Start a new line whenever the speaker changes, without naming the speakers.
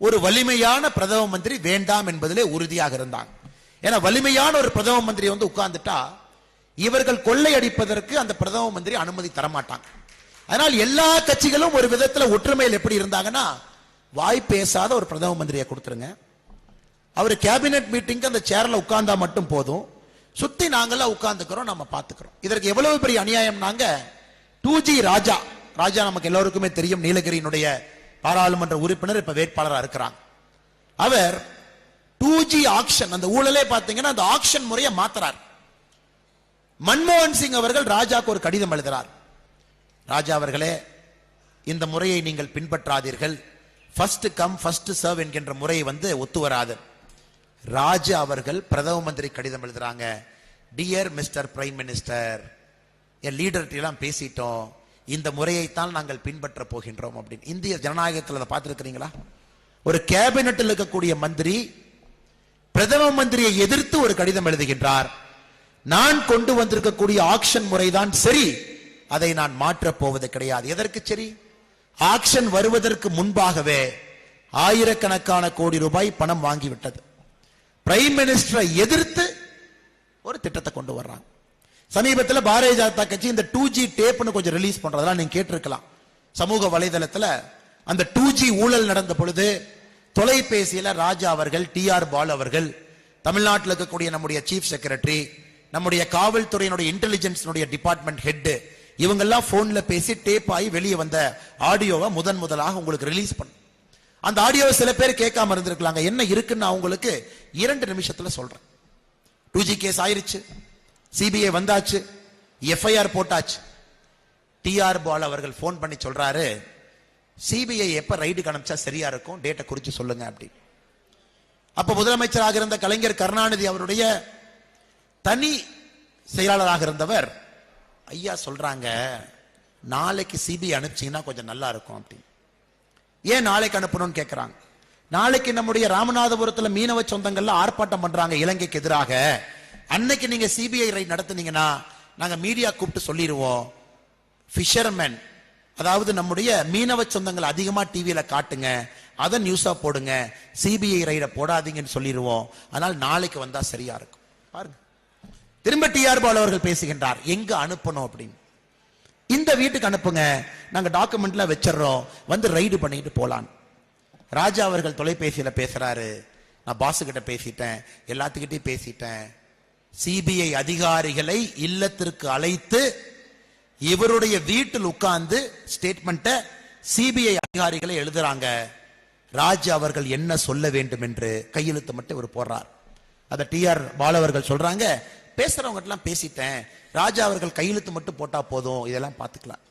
ஒரு வலிமையான பிரதம மந்திரி வேண்டாம் என்பதிலே உறுதியாக இருந்தாங்க. ஏன்னா வலிமையான ஒரு பிரதம மந்திரி வந்து உட்கார்ந்துட்டா இவர்கள் கொள்ளையடிப்பதற்கு அந்த பிரதம மந்திரி அனுமதி தரமாட்டாங்க. அதனால் எல்லா கட்சிகளும் ஒரு விதத்தில் ஒற்றுமையில் எப்படி இருந்தாங்கன்னா, வாய் பேசாத ஒரு பிரதம மந்திரியை கொடுத்துருங்க, அவர் கேபினெட் மீட்டிங் அந்த சேர்ல உட்கார்ந்தா மட்டும் போதும், சுத்தி நாங்கெல்லாம் உட்கார்ந்துக்கிறோம், நம்ம பார்த்துக்கிறோம். இதற்கு எவ்வளவு பெரிய அநியாயம். நாங்க 2G ராஜா நமக்கு எல்லோருக்குமே தெரியும், நீலகிரியினுடைய பாராளுமன்ற உறுப்பினர், இப்ப வேட்பாளராக இருக்கிறாங்க. அவர் 2G ஆக்ஷன், அந்த ஊழலே பார்த்தீங்கன்னா அந்த ஆக்ஷன் முறையை மாத்துறார். மன்மோகன் சிங் அவர்கள் ராஜாக்கு ஒரு கடிதம் எழுதுறார். ராஜா அவர்களே, இந்த முறையை நீங்கள் பின்பற்றாதீர்கள், ஃபர்ஸ்ட் கம் ஃபர்ஸ்ட் சர்வ் என்கின்ற முறை வந்து ஒத்து வராது. ராஜா அவர்கள் பிரதம மந்திரி கடிதம் எழுதுறாங்க, டியர் மிஸ்டர் பிரைம் மினிஸ்டர், என் லீடர்கிட்ட எல்லாம் பேசிட்டோம், இந்த முறையைத்தான் நாங்கள் பின்பற்ற போகின்றோம் அப்படின்னு. இந்திய ஜனநாயகத்தில் அதை பார்த்திருக்கிறீங்களா? ஒரு கேபினட்டில் இருக்கக்கூடிய மந்திரி பிரதம மந்திரியை எதிர்த்து ஒரு கடிதம் எழுதுகின்றார், நான் கொண்டு வந்திருக்கக்கூடிய ஆக்ஷன் முறைதான் சரி, அதை நான் மாற்றப் போவது கிடையாது. எதற்கு சரி? ஆக்ஷன் வருவதற்கு முன்பாகவே ஆயிரக்கணக்கான கோடி ரூபாய் பணம் வாங்கிவிட்டது. பிரைம் மினிஸ்டரை எதிர்த்து ஒரு திட்டத்தை கொண்டு வர்றாங்க. சமீபத்தில் பாரதிய ஜனதா கட்சி இந்த 2G டேப்னு கொஞ்சம் ரிலீஸ் பண்றதெல்லாம் நீங்க கேட்டிருக்கலாம் சமூக வலைதளத்தில். அந்த 2G ஊழல் நடந்த பொழுது தொலைபேசியில ராஜா அவர்கள், TR பாலு அவர்கள், தமிழ்நாட்டில் இருக்கக்கூடிய நம்முடைய சீஃப் செக்ரட்டரி, நம்முடைய காவல்துறையினுடைய இன்டெலிஜென்ஸ் டிபார்ட்மெண்ட் ஹெட், இவங்கெல்லாம் போன்ல பேசி டேப் ஆகி வெளியே வந்த ஆடியோவை முதலாக உங்களுக்கு ரிலீஸ் பண்ண. அந்த ஆடியோவை சில பேர் கேட்காம இருந்திருக்கலாங்க. என்ன இருக்குன்னு உங்களுக்கு 2 நிமிஷத்துல சொல்றேன். 2G கேஸ் ஆயிருச்சு, சிபிஐ வந்தாச்சு, எஃப்ஐஆர் போட்டாச்சு. TR பாலு அவர்கள் போன் பண்ணி சொல்றாரு, சிபிஐ எப்ப ரைடு அனுப்பிச்சா சரியா இருக்கும், டேட்டை குறிச்சு சொல்லுங்க அப்படி. அப்ப முதலமைச்சராக இருந்த கலைஞர் கருணாநிதி அவருடைய தனி செயலாளராக இருந்தவர், ஐயா சொல்றாங்க நாளைக்கு சிபிஐ அனுப்பிச்சீங்கன்னா கொஞ்சம் நல்லா இருக்கும் அப்படி. ஏன் நாளைக்கு அனுப்பணும்னு கேட்கிறாங்க. நாளைக்கு நம்முடைய ராமநாதபுரத்துல மீனவ சொந்தங்கள்ல ஆர்ப்பாட்டம் பண்றாங்க இலங்கைக்கு எதிராக. அன்னைக்கு நீங்க சிபிஐ ரைட் நடத்துனீங்கன்னா நாங்க மீடியா கூப்பிட்டு சொல்லிடுவோம், ஃபிஷர்மேன், அதாவது நம்முடைய மீனவ சொந்தங்கள் அதிகமா டிவியில காட்டுங்க, அதை நியூஸா போடுங்க, சிபிஐ ரைட போடாதீங்கன்னு சொல்லிடுவோம், அதனால நாளைக்கு வந்தா சரியா இருக்கும். பாருங்க, திரும்ப TR பாலு அவர்கள் பேசுகின்றார், எங்க அனுப்பணும் அப்படின்னு. இந்த வீட்டுக்கு அனுப்புங்க, நாங்க டாக்குமெண்ட்ல வச்சிடறோம், வந்து ரைடு பண்ணிட்டு போலாம். ராஜா அவர்கள் தொலைபேசியில பேசுறாரு, நான் பாசு கிட்ட பேசிட்டேன், எல்லாத்துக்கிட்டையும் பேசிட்டேன், சிபிஐ அதிகாரிகளை இல்லத்திற்கு அழைத்து இவருடைய வீட்டில் உட்கார்ந்து ஸ்டேட்மெண்ட்டை சிபிஐ அதிகாரிகளை எழுதுறாங்க, ராஜா அவர்கள் என்ன சொல்ல வேண்டும் என்று கையெழுத்து மட்டும் இவர் போடுறார். அத TR பாலு அவர்கள் சொல்றாங்க, பேசுறவங்க எல்லாம் பேசிட்டேன், ராஜா அவர்கள் கையெழுத்து மட்டும் போட்டா போதும், இதெல்லாம் பார்த்துக்கலாம்.